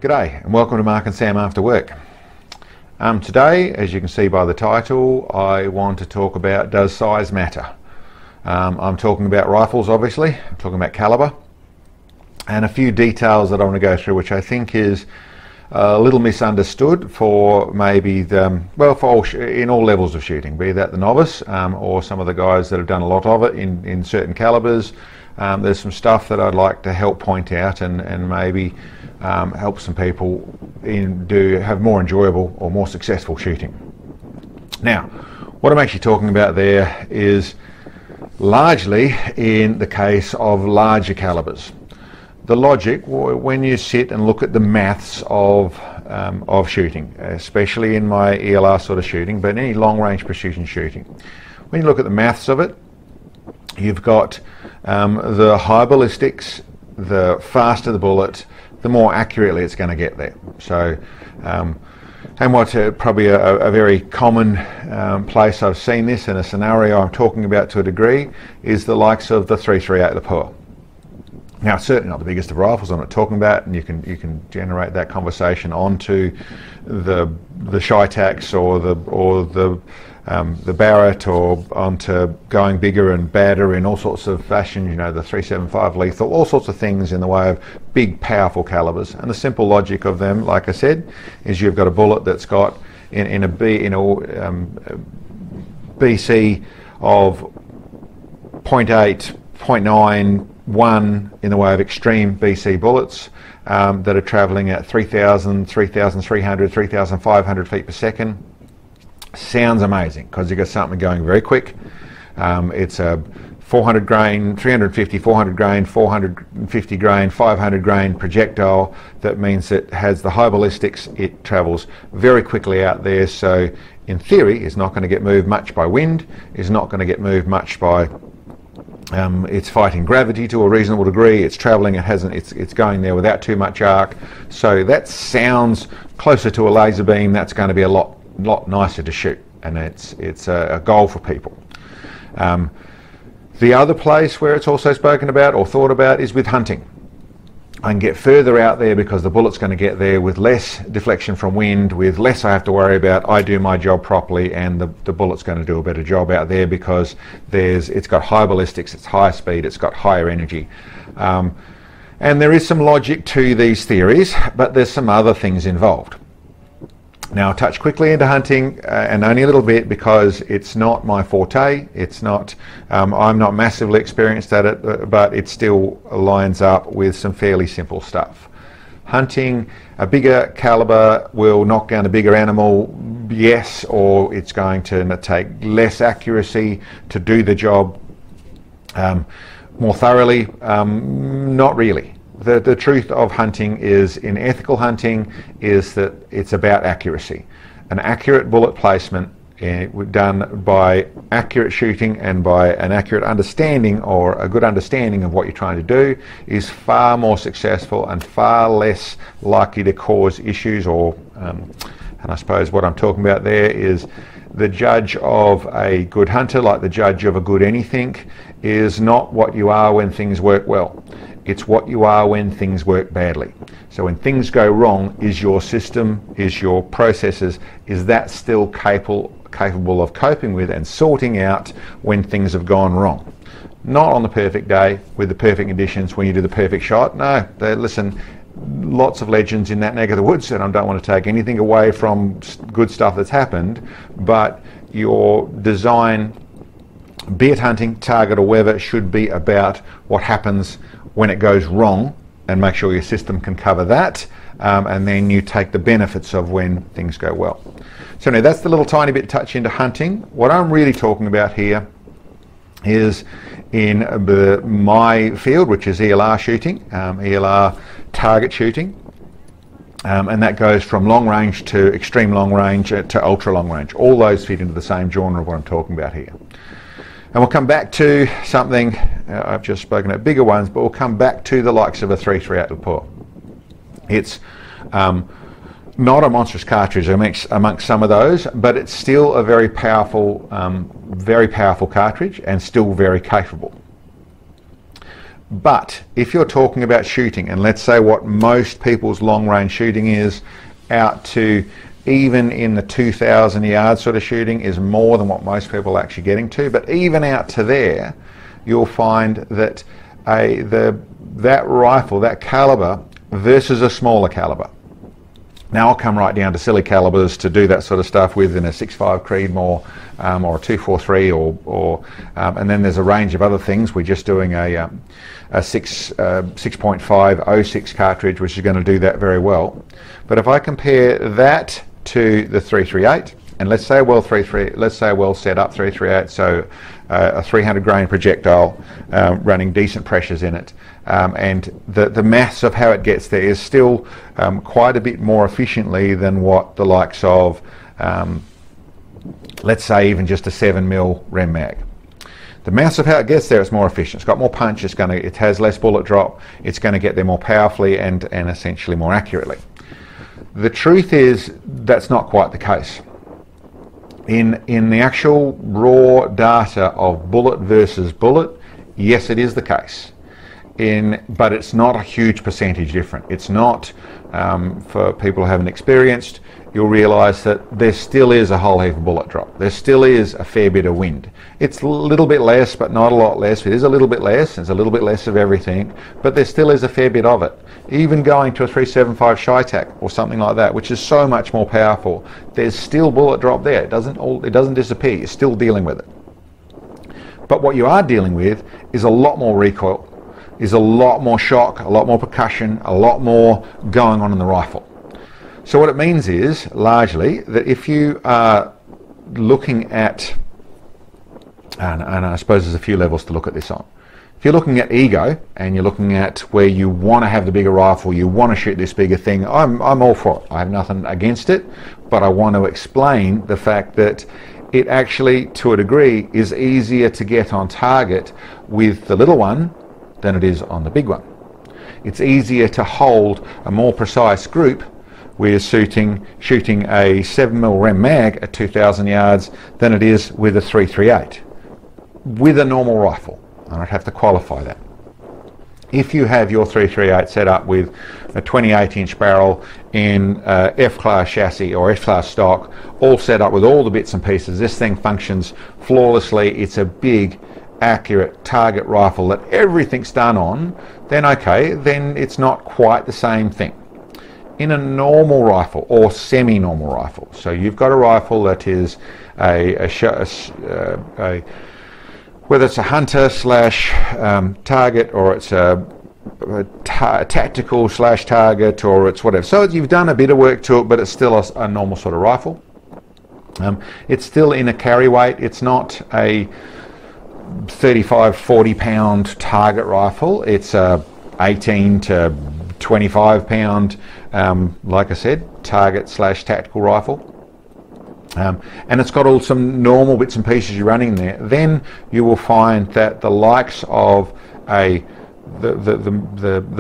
G'day and welcome to Mark and Sam After Work. Today, as you can see by the title, I want to talk about does size matter. I'm talking about rifles, obviously. I'm talking about calibre and a few details that I want to go through, which I think is a little misunderstood for maybe in all levels of shooting, be that the novice or some of the guys that have done a lot of it in certain calibres. There's some stuff that I'd like to help point out and maybe help some people have more enjoyable or more successful shooting. Now, what I'm actually talking about there is largely in the case of larger calibers. The logic, when you sit and look at the maths of shooting, especially in my ELR sort of shooting, but any long-range precision shooting, when you look at the maths of it, you've got the high ballistics, the faster the bullet, the more accurately it's going to get there. So, and what's probably a very common place I've seen this in a scenario I'm talking about to a degree is the likes of the 338 lapel. Now, it's certainly not the biggest of rifles I'm not talking about, and you can generate that conversation onto the Shitax or the Barrett, or onto going bigger and badder in all sorts of fashions, you know, the 375 lethal, all sorts of things in the way of big, powerful calibers. And the simple logic of them, like I said, is you've got a bullet that's got in a BC of 0.8, 0.9, 1 in the way of extreme BC bullets that are travelling at 3,000, 3,300, 3,500 feet per second. Sounds amazing because you've got something going very quick. It's a 400 grain, 350, 400 grain, 450 grain, 500 grain projectile. That means it has the high ballistics. It travels very quickly out there. So in theory, it's not going to get moved much by wind. It's not going to get moved much by it's fighting gravity to a reasonable degree. It's travelling. It's going there without too much arc. So that sounds closer to a laser beam. That's going to be a lot nicer to shoot, and it's a goal for people. The other place where it's also spoken about or thought about is with hunting. I can get further out there because the bullet's going to get there with less deflection from wind, with less I have to worry about. I do my job properly, and the bullet's going to do a better job out there because it's got high ballistics, it's higher speed, it's got higher energy. And there is some logic to these theories, but there's some other things involved. Now, I'll touch quickly into hunting, and only a little bit because it's not my forte. It's not. I'm not massively experienced at it, but it still lines up with some fairly simple stuff. Hunting, a bigger caliber will knock down a bigger animal, yes, or it's going to take less accuracy to do the job more thoroughly. Not really. The truth of hunting is, in ethical hunting, is that it's about accuracy. An accurate bullet placement done by accurate shooting and by an accurate understanding or a good understanding of what you're trying to do is far more successful and far less likely to cause issues and I suppose what I'm talking about there is the judge of a good hunter, like the judge of a good anything, is not what you are when things work well. It's what you are when things work badly. So when things go wrong, is your system, is your processes, is that still capable of coping with and sorting out when things have gone wrong? Not on the perfect day with the perfect conditions when you do the perfect shot. No, listen, lots of legends in that neck of the woods, and I don't want to take anything away from good stuff that's happened, but your design, be it hunting, target or whatever, should be about what happens when it goes wrong and make sure your system can cover that, and then you take the benefits of when things go well. So now that's the little tiny bit touch into hunting. What I'm really talking about here is in my field, which is ELR shooting, ELR target shooting, and that goes from long range to extreme long range to ultra long range. All those fit into the same genre of what I'm talking about here. And we'll come back to something, I've just spoken about bigger ones, but we'll come back to the likes of a 338 lapel. It's not a monstrous cartridge amongst some of those, but it's still a very powerful cartridge and still very capable. But if you're talking about shooting, and let's say what most people's long range shooting is, out to even in the 2,000 yard sort of shooting is more than what most people are actually getting to, but even out to there, you'll find that that rifle, that caliber versus a smaller caliber. Now I'll come right down to silly calibers to do that sort of stuff with in a 6.5 Creedmoor or a 243 and then there's a range of other things. We're just doing a 6.5 06 cartridge, which is going to do that very well. But if I compare that to the 338, and let's say a well set up 338, so a 300 grain projectile running decent pressures in it, and the maths of how it gets there is still quite a bit more efficiently than what the likes of let's say even just a 7mm Rem mag. The maths of how it gets there is more efficient. It's got more punch, it has less bullet drop, it's going to get there more powerfully and essentially more accurately. The truth is that's not quite the case. In the actual raw data of bullet versus bullet, yes, it is the case. But it's not a huge percentage different. It's not, for people who haven't experienced, you'll realise that there still is a whole heap of bullet drop. There still is a fair bit of wind. It's a little bit less, but not a lot less. It is a little bit less. It's a little bit less of everything, but there still is a fair bit of it. Even going to a 375 Shytac or something like that, which is so much more powerful, there's still bullet drop there. It doesn't disappear. You're still dealing with it. But what you are dealing with is a lot more recoil, is a lot more shock, a lot more percussion, a lot more going on in the rifle. So what it means is, largely, that if you are looking at, and I suppose there's a few levels to look at this on. If you're looking at ego, and you're looking at where you want to have the bigger rifle, you want to shoot this bigger thing, I'm all for it. I have nothing against it, but I want to explain the fact that it actually, to a degree, is easier to get on target with the little one than it is on the big one. It's easier to hold a more precise group. We're shooting a 7mm Rem mag at 2,000 yards than it is with a 338 with a normal rifle. And I'd have to qualify that. If you have your 338 set up with a 28-inch barrel in F-class chassis or F-class stock, all set up with all the bits and pieces, this thing functions flawlessly. It's a big, accurate target rifle that everything's done on, then okay, then it's not quite the same thing. In a normal rifle or semi-normal rifle, so you've got a rifle that is whether it's a hunter slash target, or it's a tactical slash target, or it's whatever. So you've done a bit of work to it, but it's still a normal sort of rifle. It's still in a carry weight. It's not a 35-40 pound target rifle. It's a 18 to 25 pound, like I said, target slash tactical rifle. And it's got all some normal bits and pieces you're running there. Then you will find that the likes of the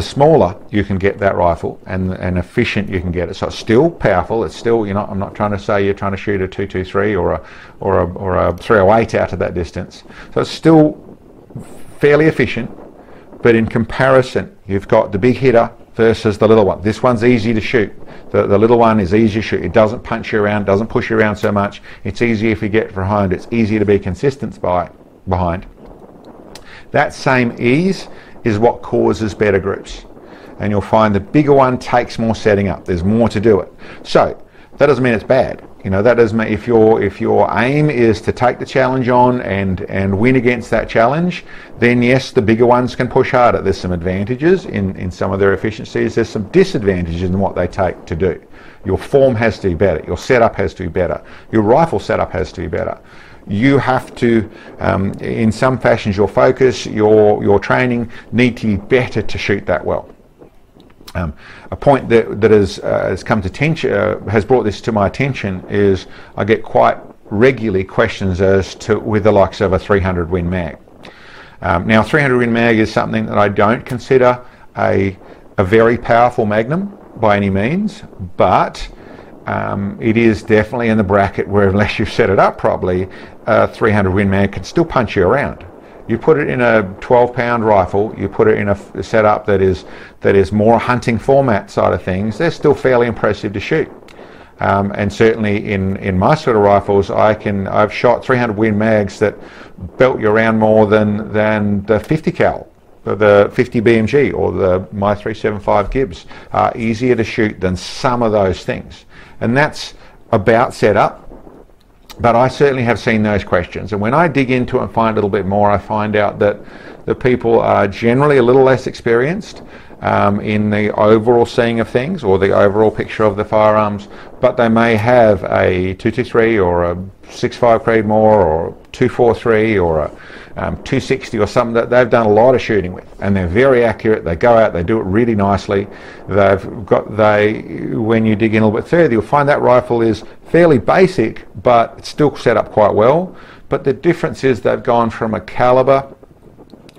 smaller you can get that rifle, and efficient you can get it. So it's still powerful. It's still, you know, I'm not trying to say you're trying to shoot a 223 or a 308 out of that distance. So it's still fairly efficient, but in comparison, you've got the big hitter versus the little one. This one's easy to shoot. The little one is easy to shoot. It doesn't punch you around, doesn't push you around so much. It's easy if you get behind. It's easier to be consistent behind. That same ease is what causes better groups. And you'll find the bigger one takes more setting up. There's more to do it. So that doesn't mean it's bad. You know, that doesn't mean if your aim is to take the challenge on and win against that challenge, then yes, the bigger ones can push harder. There's some advantages in some of their efficiencies. There's some disadvantages in what they take to do. Your form has to be better. Your setup has to be better. Your rifle setup has to be better. You have to, in some fashions, your focus, your training need to be better to shoot that well. A point that has come to attention, has brought this to my attention, is I get quite regularly questions as to with the likes of a 300 Win mag. Now 300 Win mag is something that I don't consider a very powerful magnum by any means, but it is definitely in the bracket where, unless you've set it up properly, 300 Win mag can still punch you around. You put it in a 12-pound rifle, you put it in a setup that is more hunting format side of things, they're still fairly impressive to shoot. And certainly in my sort of rifles, I've shot 300 Win mags that belt you around more than the 50 cal, the 50 BMG or my 375 Gibbs are easier to shoot than some of those things. And that's about setup. But I certainly have seen those questions, and when I dig into it and find a little bit more, I find out that the people are generally a little less experienced in the overall seeing of things or the overall picture of the firearms, but they may have a 223 or a 6.5 Creedmoor or 243 or a 260 or something that they've done a lot of shooting with, and they're very accurate. They go out, they do it really nicely. When you dig in a little bit further, you'll find that rifle is fairly basic, but it's still set up quite well. But the difference is they've gone from a caliber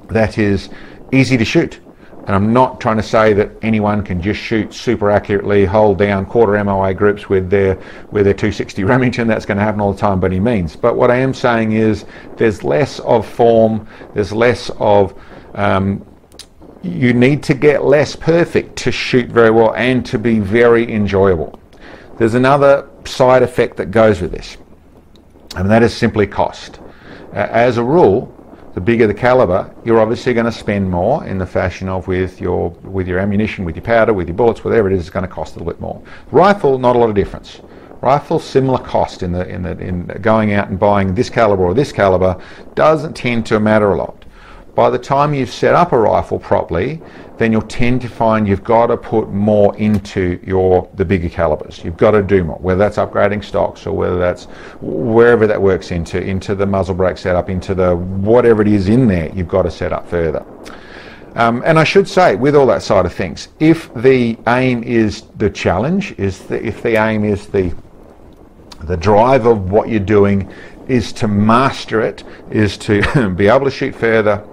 that is easy to shoot. And I'm not trying to say that anyone can just shoot super accurately, hold down quarter MOA groups with their 260 Remington. That's going to happen all the time by any means. But what I am saying is there's less of form, there's less of, you need to get less perfect to shoot very well and to be very enjoyable. There's another side effect that goes with this, and that is simply cost. As a rule, the bigger the caliber, you're obviously going to spend more in the fashion of with your ammunition, with your powder, with your bullets, whatever it is, it's going to cost a little bit more. Rifle, not a lot of difference. Rifle, similar cost in going out and buying this caliber or this caliber doesn't tend to matter a lot. By the time you've set up a rifle properly, then you'll tend to find you've got to put more into the bigger calibers. You've got to do more, whether that's upgrading stocks or whether that's wherever that works into the muzzle brake setup, into the whatever it is in there, you've got to set up further. And I should say, with all that side of things, if the aim is the challenge, if the aim is the drive of what you're doing is to master it, is to be able to shoot further,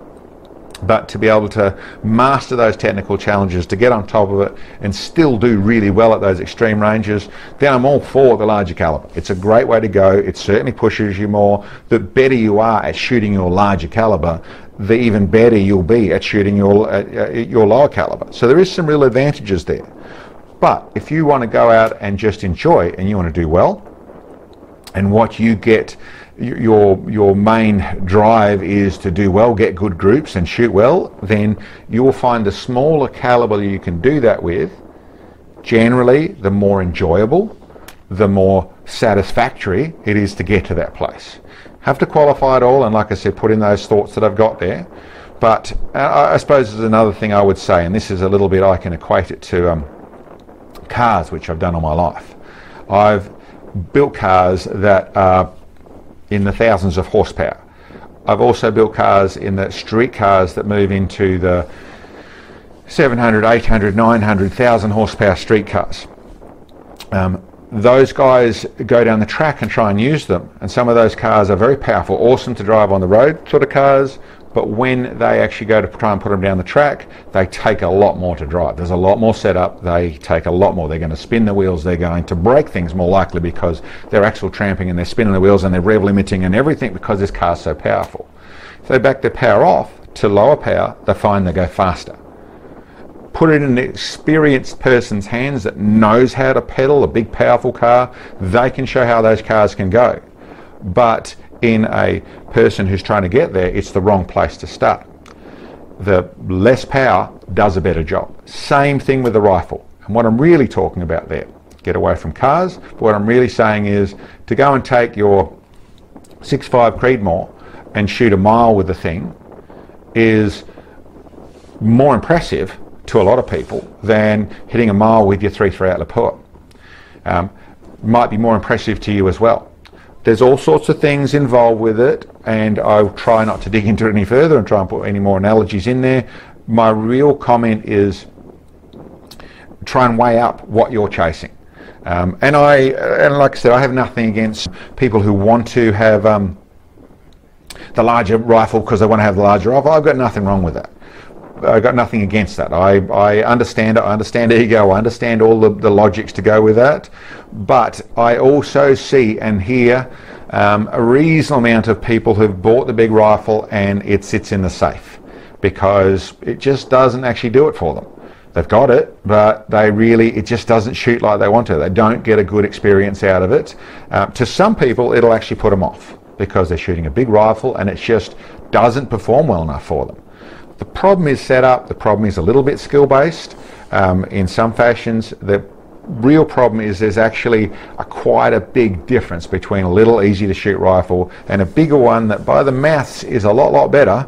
but to be able to master those technical challenges, to get on top of it and still do really well at those extreme ranges, then I'm all for the larger caliber. It's a great way to go. It certainly pushes you more. The better you are at shooting your larger caliber, the even better you'll be at shooting your lower caliber. So there is some real advantages there. But if you want to go out and just enjoy and you want to do well, and what you get, your main drive is to do well, get good groups and shoot well, then you will find the smaller caliber you can do that with, generally the more enjoyable, the more satisfactory it is to get to that place. Have to qualify it all, and like I said, put in those thoughts that I've got there. But I suppose there's another thing I would say, and this is a little bit, I can equate it to cars, which I've done all my life. I've built cars that are in the thousands of horsepower. I've also built cars in the street cars that move into the 700, 800, 900, 1,000 horsepower street cars. Those guys go down the track and try and use them, and some of those cars are very powerful, awesome to drive on the road sort of cars, but when they actually go to try and put them down the track, they take a lot more to drive. There's a lot more setup, they take a lot more. They're going to spin the wheels, they're going to break things more likely because they're axle tramping and they're spinning the wheels and they're rev limiting and everything because this car's so powerful. If they back their power off to lower power, they find they go faster. Put it in an experienced person's hands that knows how to pedal a big powerful car, they can show how those cars can go. But in a person who's trying to get there, it's the wrong place to start. The less power does a better job. Same thing with the rifle. And what I'm really talking about there, get away from cars, but what I'm really saying is to go and take your 6.5 Creedmoor and shoot a mile with the thing is more impressive to a lot of people than hitting a mile with your 3.3 out Lapua. Might be more impressive to you as well. There's all sorts of things involved with it, and I'll try not to dig into it any further and try and put any more analogies in there. My real comment is try and weigh up what you're chasing. And like I said, I have nothing against people who want to have the larger rifle because they want to have the larger rifle. I've got nothing wrong with that. I've got nothing against that. I understand it. I understand ego. I understand all the logics to go with that. But I also see and hear a reasonable amount of people who've bought the big rifle and it sits in the safe because it just doesn't actually do it for them. They've got it, but it just doesn't shoot like they want to. They don't get a good experience out of it. To some people, it'll actually put them off because they're shooting a big rifle and it just doesn't perform well enough for them. The problem is setup. The problem is a little bit skill-based in some fashions. The real problem is there's actually quite a big difference between a little easy-to-shoot rifle and a bigger one that by the maths is a lot better.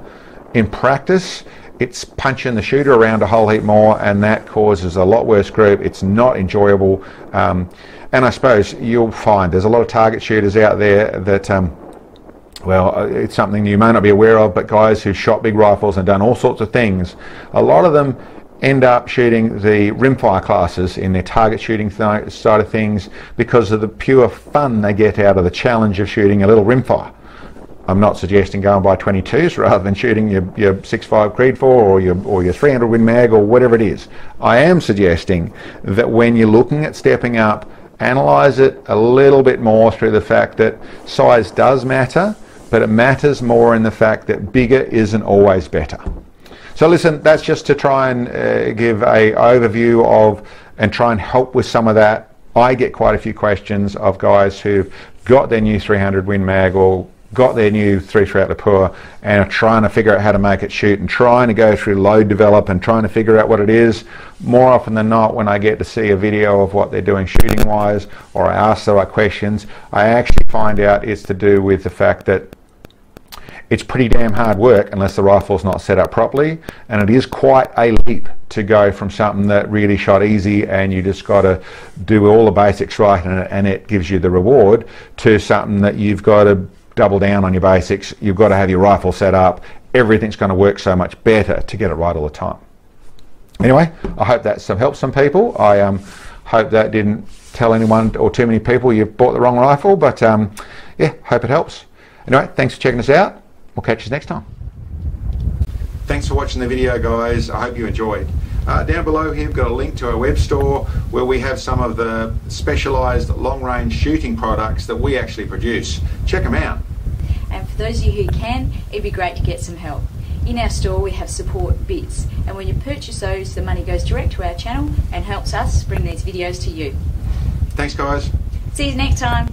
In practice, it's punching the shooter around a whole heap more, and that causes a lot worse group. It's not enjoyable, and I suppose you'll find there's a lot of target shooters out there that well, it's something you may not be aware of, but guys who've shot big rifles and done all sorts of things, a lot of them end up shooting the rimfire classes in their target shooting side of things because of the pure fun they get out of the challenge of shooting a little rimfire. I'm not suggesting going by 22s rather than shooting your 6.5 Creedmoor or your 300 Win Mag or whatever it is. I am suggesting that when you're looking at stepping up, analyse it a little bit more through the fact that size does matter, but it matters more in the fact that bigger isn't always better. So listen, that's just to try and give an overview of and try and help with some of that. I get quite a few questions of guys who've got their new 300 Win Mag or got their new 3-3 Le Pour and are trying to figure out how to make it shoot and trying to go through load develop and trying to figure out what it is. More often than not, when I get to see a video of what they're doing shooting wise or I ask the right questions, I actually find out it's to do with the fact that it's pretty damn hard work unless the rifle's not set up properly, and it is quite a leap to go from something that really shot easy and you just got to do all the basics right and it gives you the reward, to something that you've got to double down on your basics. You've got to have your rifle set up. Everything's going to work so much better to get it right all the time. Anyway, I hope that helps some people. I hope that didn't tell anyone or too many people you've bought the wrong rifle, but yeah, hope it helps. Anyway, thanks for checking us out. We'll catch you next time. Thanks for watching the video, guys. I hope you enjoyed. Down below here we've got a link to our web store where we have some of the specialised long-range shooting products that we actually produce. Check them out. And for those of you who can, it'd be great to get some help. In our store we have support bits, and when you purchase those, the money goes direct to our channel and helps us bring these videos to you. Thanks, guys. See you next time.